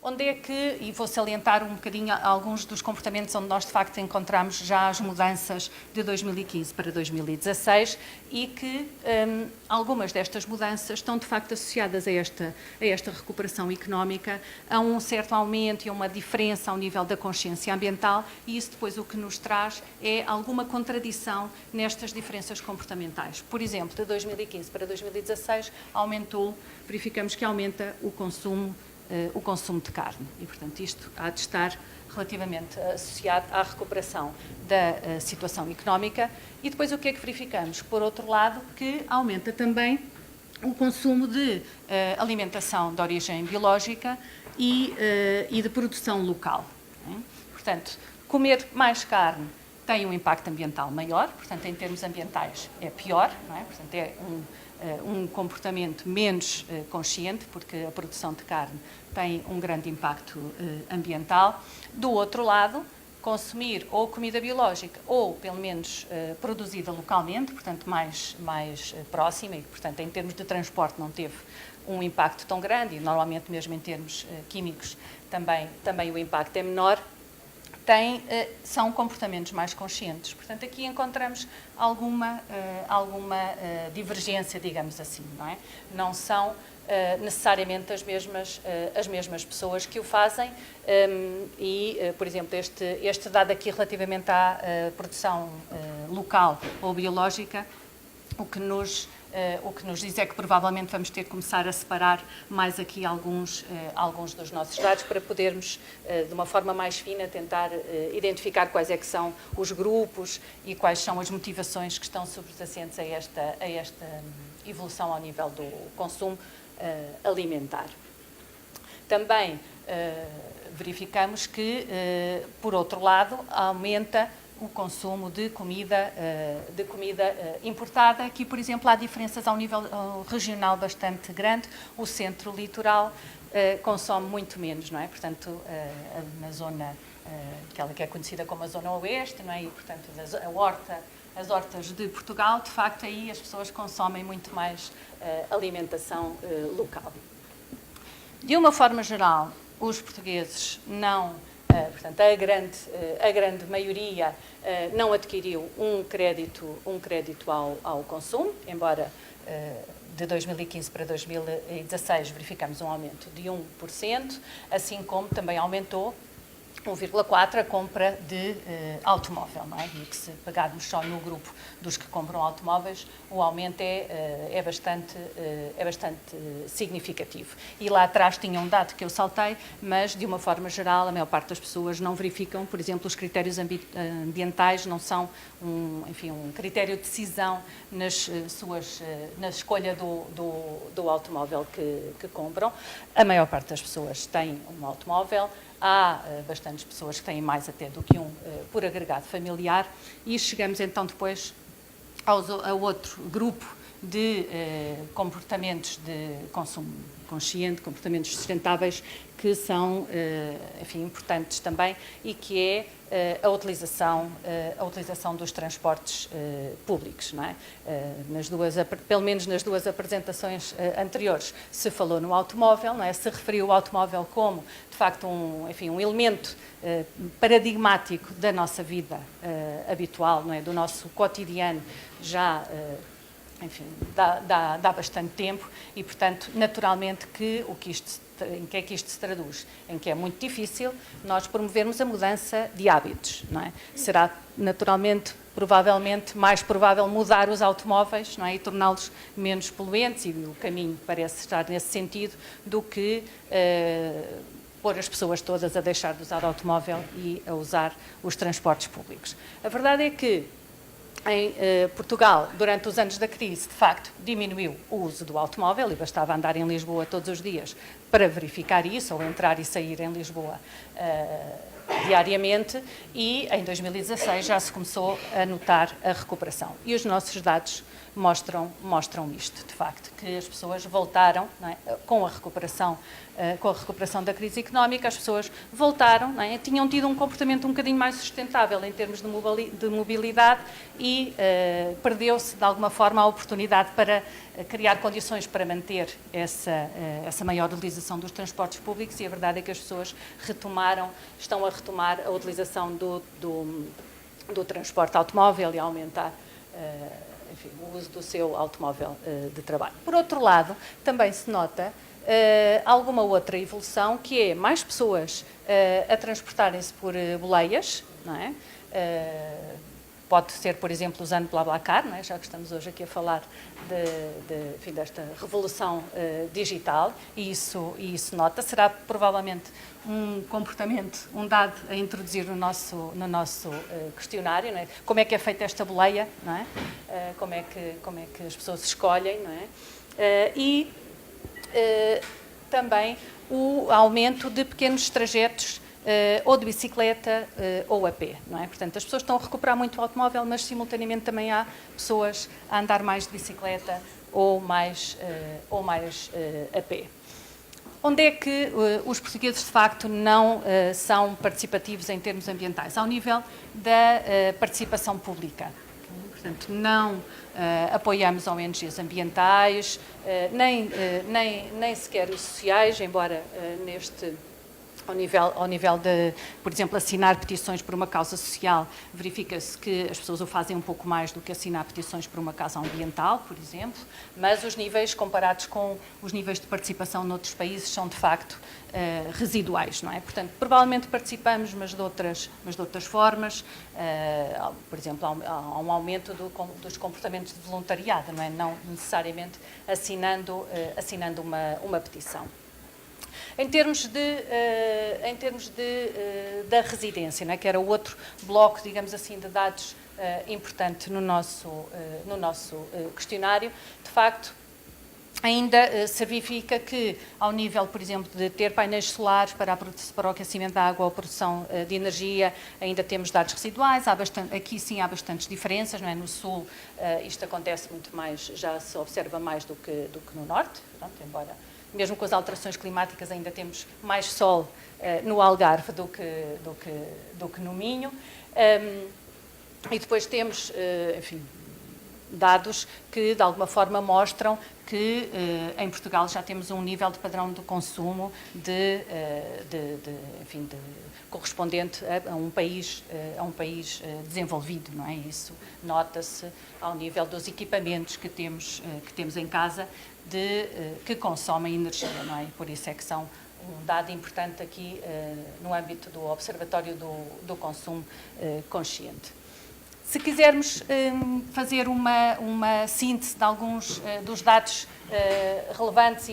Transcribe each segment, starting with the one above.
Onde é que, e vou salientar um bocadinho alguns dos comportamentos onde nós de facto encontramos já as mudanças de 2015 para 2016 e que algumas destas mudanças estão de facto associadas a esta recuperação económica, a um certo aumento e a uma diferença ao nível da consciência ambiental, e isso depois o que nos traz é alguma contradição nestas diferenças comportamentais. Por exemplo, de 2015 para 2016 verificamos que aumenta o consumo de carne e, portanto, isto há de estar relativamente associado à recuperação da situação económica. E depois o que é que verificamos? Por outro lado, que aumenta também o consumo de alimentação de origem biológica e de produção local. Portanto, comer mais carne tem um impacto ambiental maior, portanto, em termos ambientais é pior, não é? Portanto, é um comportamento menos consciente, porque a produção de carne tem um grande impacto ambiental. Do outro lado, consumir ou comida biológica ou, pelo menos, produzida localmente, portanto, mais próxima e, portanto, em termos de transporte não teve um impacto tão grande e, normalmente, mesmo em termos químicos, também o impacto é menor. São comportamentos mais conscientes. Portanto, aqui encontramos alguma divergência, digamos assim, não é? Não são necessariamente as mesmas pessoas que o fazem por exemplo, este dado aqui relativamente à produção local ou biológica, o que nos diz é que provavelmente vamos ter que começar a separar mais aqui alguns dos nossos dados para podermos, de uma forma mais fina, tentar identificar quais é que são os grupos e quais são as motivações que estão subjacentes a esta evolução ao nível do consumo alimentar. Também verificamos que, por outro lado, aumenta o consumo de comida importada. Aqui, por exemplo, há diferenças ao nível regional bastante grande. O centro litoral consome muito menos, não é? Portanto, na zona, aquela que é conhecida como a zona oeste, não é? E, portanto, as hortas de Portugal, de facto, aí as pessoas consomem muito mais alimentação local. De uma forma geral, os portugueses não... portanto, a grande maioria não adquiriu um crédito ao consumo, embora de 2015 para 2016 verificamos um aumento de 1%, assim como também aumentou 1,4% a compra de automóvel, não é? E que, se pegarmos só no grupo dos que compram automóveis, o aumento é bastante significativo. E lá atrás tinha um dado que eu saltei, mas, de uma forma geral, a maior parte das pessoas não verificam, por exemplo, os critérios ambientais não são um critério de decisão na escolha do automóvel que compram. A maior parte das pessoas tem um automóvel. Há bastantes pessoas que têm mais até do que um por agregado familiar, e chegamos então depois a outro grupo de comportamentos de consumo consciente, comportamentos sustentáveis, que são, importantes também, e que é a utilização dos transportes públicos, não é? Pelo menos nas duas apresentações anteriores se falou no automóvel, não é? Se referiu o automóvel como, de facto, um elemento paradigmático da nossa vida habitual, não é? Do nosso cotidiano já... dá bastante tempo e, portanto, naturalmente em que é que isto se traduz? Em que é muito difícil nós promovermos a mudança de hábitos, não é? Será naturalmente, provavelmente, mais provável mudar os automóveis, não é? E torná-los menos poluentes, e o caminho parece estar nesse sentido, do que pôr as pessoas todas a deixar de usar o automóvel e a usar os transportes públicos. A verdade é que em Portugal, durante os anos da crise, de facto, diminuiu o uso do automóvel, e bastava andar em Lisboa todos os dias para verificar isso, ou entrar e sair em Lisboa diariamente, e em 2016 já se começou a notar a recuperação. E os nossos dados mostram isto, de facto, que as pessoas voltaram, não é? Com a recuperação da crise económica, as pessoas voltaram, não é? Tinham tido um comportamento um bocadinho mais sustentável em termos de mobilidade e perdeu-se, de alguma forma, a oportunidade para criar condições para manter essa maior utilização dos transportes públicos, e a verdade é que as pessoas estão a retomar a utilização do transporte automóvel e a aumentar enfim, o uso do seu automóvel de trabalho. Por outro lado, também se nota alguma outra evolução, que é mais pessoas a transportarem-se por boleias, não é? Pode ser, por exemplo, usando BlaBlaCar, não é? Já que estamos hoje aqui a falar enfim, desta revolução digital, e isso nota. Será provavelmente um comportamento, um dado a introduzir no nosso questionário, não é? Como é que é feita esta boleia, não é? Como é que as pessoas escolhem, não é? Também o aumento de pequenos trajetos ou de bicicleta ou a pé, não é? Portanto, as pessoas estão a recuperar muito o automóvel, mas simultaneamente também há pessoas a andar mais de bicicleta ou mais a pé. Onde é que os portugueses, de facto, não são participativos em termos ambientais? Ao nível da participação pública. Portanto, não apoiamos ONGs ambientais, nem sequer os sociais, embora ao nível de, por exemplo, assinar petições por uma causa social, verifica-se que as pessoas o fazem um pouco mais do que assinar petições por uma causa ambiental, por exemplo, mas os níveis, comparados com os níveis de participação noutros países, são de facto residuais, não é? Portanto, provavelmente participamos, mas de outras formas. Por exemplo, há um aumento dos comportamentos de voluntariado, não é? Não necessariamente assinando uma petição. Em termos da residência, não é? Que era o outro bloco, digamos assim, de dados importante no nosso questionário, de facto, ainda se verifica que, ao nível, por exemplo, de ter painéis solares para o aquecimento da água ou a produção de energia, ainda temos dados residuais. Aqui sim há bastantes diferenças, não é? No Sul isto acontece muito mais, já se observa mais do que no Norte, pronto, embora mesmo com as alterações climáticas ainda temos mais sol no Algarve do que no Minho. E depois temos, enfim, dados que de alguma forma mostram que em Portugal já temos um nível de padrão de consumo correspondente a um país desenvolvido, não é? Isso nota-se ao nível dos equipamentos que temos em casa que consomem energia, não é? Por isso é que são um dado importante aqui no âmbito do Observatório do Consumo Consciente. Se quisermos fazer uma síntese de alguns dos dados relevantes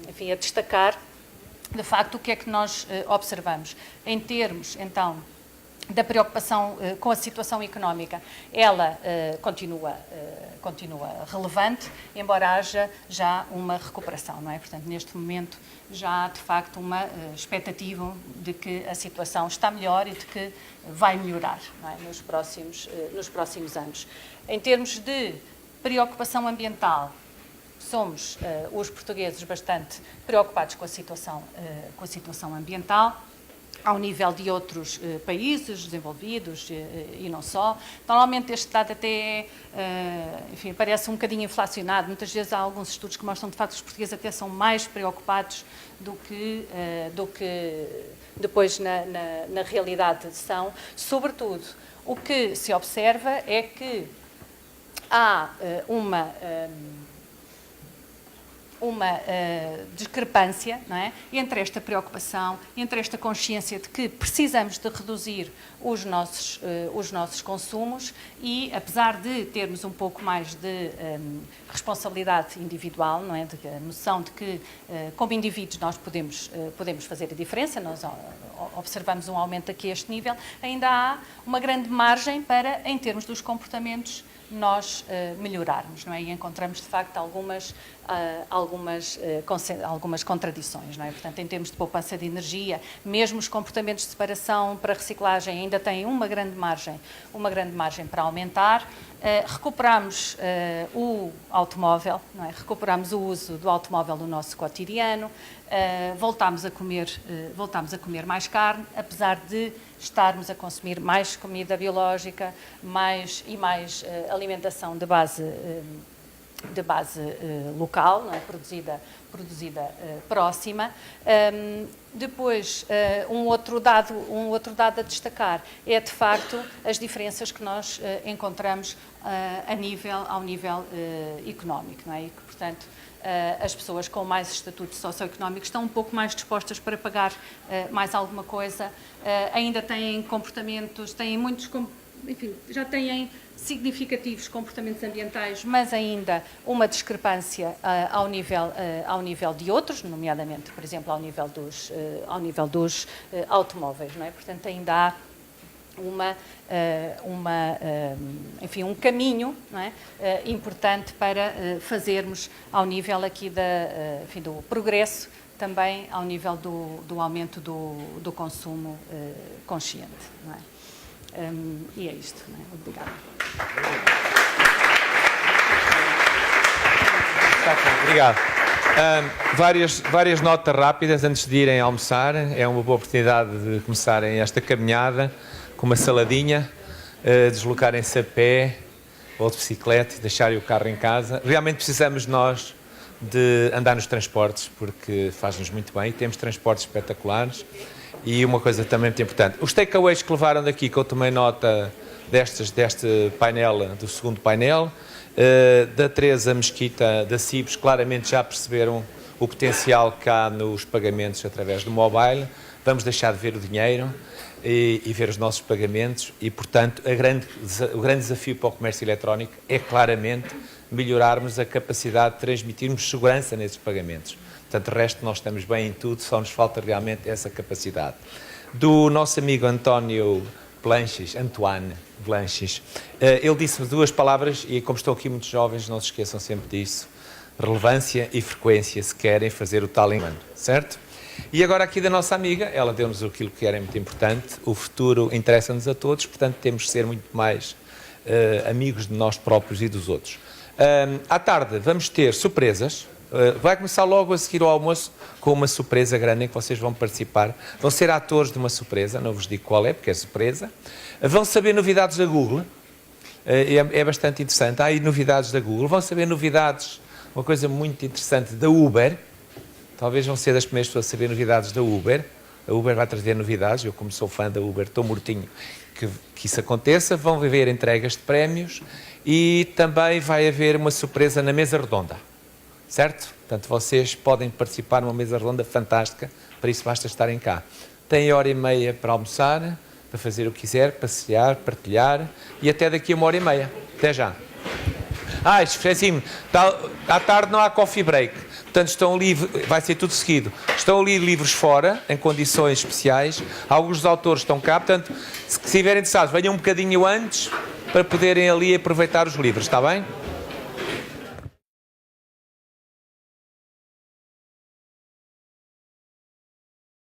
enfim, a destacar, de facto, o que é que nós observamos? Em termos, então, da preocupação com a situação económica, ela continua relevante, embora haja já uma recuperação, não é? Portanto, neste momento já há, de facto, uma expectativa de que a situação está melhor e de que vai melhorar, não é? nos próximos anos. Em termos de preocupação ambiental, somos os portugueses bastante preocupados com a situação ambiental, ao nível de outros países desenvolvidos e não só. Normalmente este dado até enfim, parece um bocadinho inflacionado. Muitas vezes há alguns estudos que mostram, de facto, que os portugueses até são mais preocupados do que depois na realidade são. Sobretudo, o que se observa é que há uma discrepância, não é? Entre esta preocupação, entre esta consciência de que precisamos de reduzir os nossos consumos e, apesar de termos um pouco mais de responsabilidade individual, não é? De a noção de que, como indivíduos, nós podemos fazer a diferença, nós observamos um aumento aqui a este nível, ainda há uma grande margem para, em termos dos comportamentos, nós melhorarmos, não é? E encontramos, de facto, algumas contradições, não é? Portanto, em termos de poupança de energia, mesmo os comportamentos de separação para reciclagem ainda têm uma grande margem para aumentar. recuperamos o automóvel, não é? Recuperamos o uso do automóvel no nosso cotidiano, voltámos a comer mais carne, apesar de estarmos a consumir mais comida biológica mais alimentação de base local, não é? produzida próxima. Depois, um outro dado a destacar é, de facto, as diferenças que nós encontramos ao nível económico, não é? E que, portanto, as pessoas com mais estatuto socioeconómico estão um pouco mais dispostas para pagar mais alguma coisa, ainda têm comportamentos, enfim, já têm significativos comportamentos ambientais, mas ainda uma discrepância ao nível de outros, nomeadamente, por exemplo, ao nível dos automóveis, não é? Portanto, ainda há um caminho, não é? Importante para fazermos ao nível aqui do progresso, também ao nível do aumento do consumo consciente, não é? E é isto, não é? Obrigada. Obrigado. Várias notas rápidas antes de irem almoçar. É uma boa oportunidade de começarem esta caminhada com uma saladinha, deslocarem-se a pé ou de bicicleta e deixarem o carro em casa. Realmente precisamos nós de andar nos transportes, porque faz-nos muito bem. Temos transportes espetaculares. E uma coisa também muito importante, os takeaways que levaram daqui, que eu tomei nota deste painel, do segundo painel, da Teresa Mesquita, da CIBS, claramente já perceberam o potencial que há nos pagamentos através do mobile. Vamos deixar de ver o dinheiro e ver os nossos pagamentos e, portanto, o grande desafio para o comércio eletrónico é claramente melhorarmos a capacidade de transmitirmos segurança nesses pagamentos. Portanto, o resto nós estamos bem em tudo, só nos falta realmente essa capacidade. Do nosso amigo António Antoine Blanches, ele disse-me duas palavras e, como estão aqui muitos jovens, não se esqueçam sempre disso: relevância e frequência, se querem fazer o tal engano, certo? E agora aqui da nossa amiga, ela deu-nos aquilo que era muito importante: o futuro interessa-nos a todos, portanto temos de ser muito mais amigos de nós próprios e dos outros. À tarde vamos ter surpresas. Vai começar logo a seguir ao almoço com uma surpresa grande em que vocês vão participar. Vão ser atores de uma surpresa, não vos digo qual é, porque é surpresa. Vão saber novidades da Google, é bastante interessante. Há aí novidades da Google. Vão saber novidades, uma coisa muito interessante, da Uber. Talvez vão ser das primeiras pessoas a saber novidades da Uber. A Uber vai trazer novidades, eu como sou fã da Uber estou mortinho que isso aconteça. Vão haver entregas de prémios e também vai haver uma surpresa na mesa redonda. Certo? Portanto, vocês podem participar numa mesa redonda fantástica, para isso basta estarem cá. Têm hora e meia para almoçar, para fazer o que quiser, passear, partilhar, e até daqui a uma hora e meia. Até já. Esqueci-me, à tarde não há coffee break, portanto estão ali, vai ser tudo seguido. Estão ali livros fora, em condições especiais, alguns dos autores estão cá, portanto, se estiverem interessados, venham um bocadinho antes, para poderem ali aproveitar os livros, está bem?